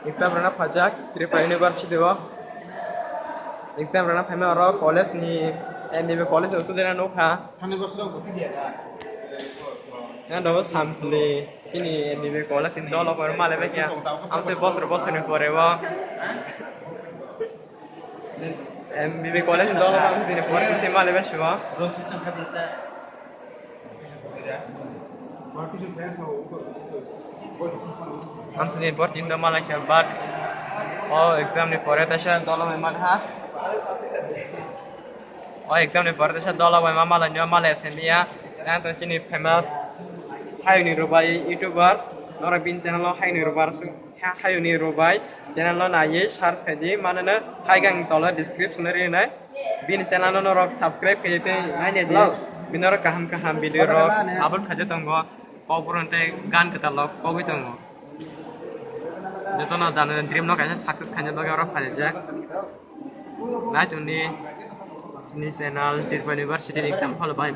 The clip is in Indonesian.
exam rana pajak Tripura University o exam rana phaime oro college ni MBB college usudena nokha na do sample kini MBB college in dolo por male be kya amse bosor ni pore wa MBB college in dolo amse dine pore se male be shiwa amse din por tin do male kya but oh exam ni pore tasha dolo me mal ha oh exam ni pore tasha dolo me mala nyo male semia na to chini famous hai ni rubai youtubers nora bin channel lo hai ni rubar su hai ni rubai channel lo na ye search kadi manana hai gang tola description ri na bin channel lo rok subscribe kayte nai ne binor kaham video rok upload khaje tongo poburante gan kata lo kogi tongo jotono janu dream no kaise success khanje doge rok phale jak na tuni chini channel Tripura University exam hall bai